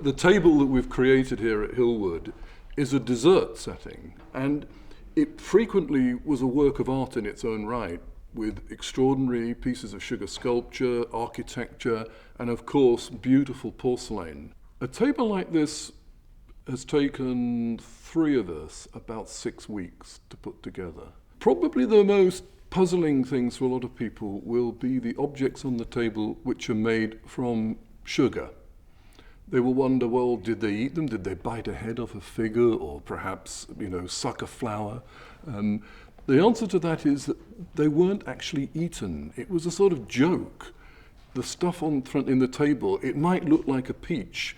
The table that we've created here at Hillwood is a dessert setting, and it frequently was a work of art in its own right, with extraordinary pieces of sugar sculpture, architecture, and of course beautiful porcelain. A table like this has taken 3 of us about 6 weeks to put together. Probably the most puzzling things for a lot of people will be the objects on the table which are made from sugar. They will wonder, well, did they eat them? Did they bite a head off a figure, or perhaps, suck a flower? The answer to that is that they weren't actually eaten. It was a sort of joke. The stuff on front in the table, it might look like a peach,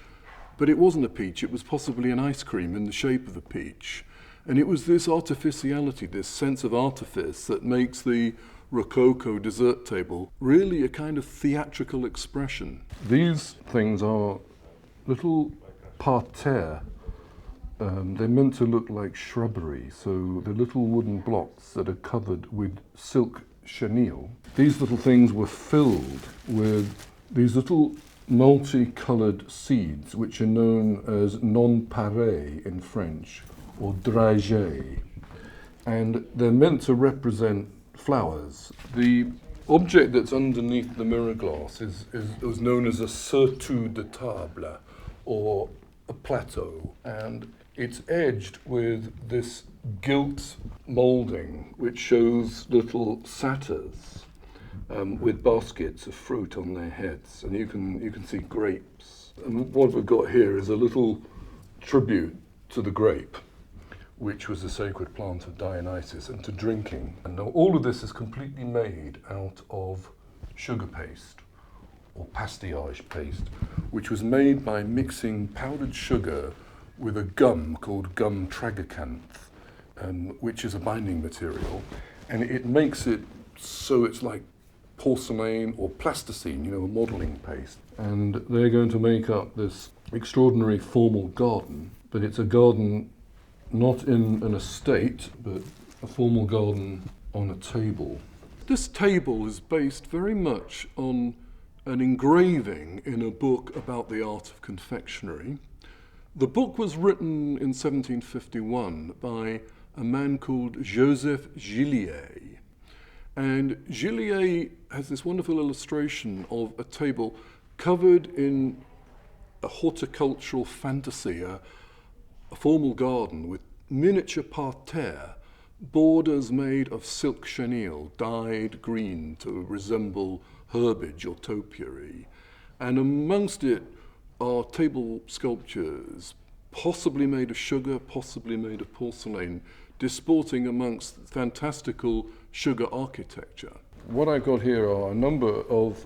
but it wasn't a peach. It was possibly an ice cream in the shape of a peach. And it was this artificiality, this sense of artifice that makes the Rococo dessert table really a kind of theatrical expression. These things are little parterre. They're meant to look like shrubbery, so they're little wooden blocks that are covered with silk chenille. These little things were filled with these little multicoloured seeds, which are known as non-pareil in French, or dragées, and they're meant to represent flowers. The object that's underneath the mirror glass is known as a surtout de table, or a plateau, and it's edged with this gilt moulding which shows little satyrs with baskets of fruit on their heads, and you can see grapes. And what we've got here is a little tribute to the grape, which was the sacred plant of Dionysus, and to drinking. And now all of this is completely made out of sugar paste, or pastillage paste, which was made by mixing powdered sugar with a gum called gum tragacanth, which is a binding material, and it makes it so it's like porcelain or plasticine, a modelling paste. And they're going to make up this extraordinary formal garden, but it's a garden not in an estate, but a formal garden on a table. This table is based very much on an engraving in a book about the art of confectionery. The book was written in 1751 by a man called Joseph Gillier. And Gillier has this wonderful illustration of a table covered in a horticultural fantasy, a formal garden with miniature parterre, borders made of silk chenille, dyed green to resemble herbage or topiary. And amongst it are table sculptures, possibly made of sugar, possibly made of porcelain, disporting amongst fantastical sugar architecture. What I've got here are a number of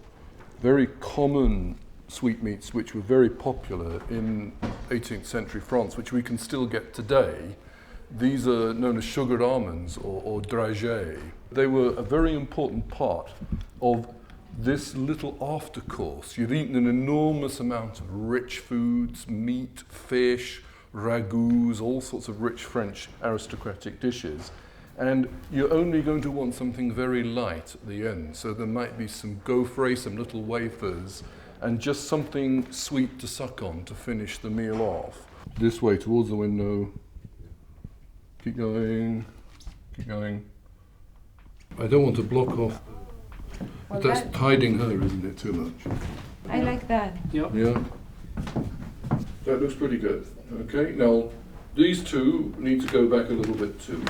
very common sweetmeats which were very popular in 18th century France, which we can still get today. These are known as sugared almonds, or dragées. They were a very important part of this little aftercourse. You've eaten an enormous amount of rich foods, meat, fish, ragouts, all sorts of rich French aristocratic dishes. And you're only going to want something very light at the end. So there might be some gaufres, some little wafers, and just something sweet to suck on to finish the meal off. This way towards the window. Keep going, keep going. I don't want to block off. Well, that's hiding her, isn't it, too much? I like that. Yep. Yeah. That looks pretty good. Okay, now these two need to go back a little bit too.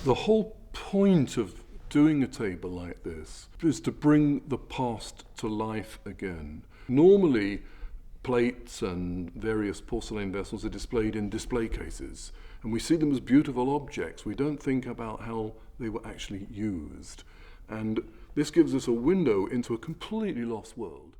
The whole point of doing a table like this is to bring the past to life again. Normally, plates and various porcelain vessels are displayed in display cases, and we see them as beautiful objects. We don't think about how they were actually used. And this gives us a window into a completely lost world.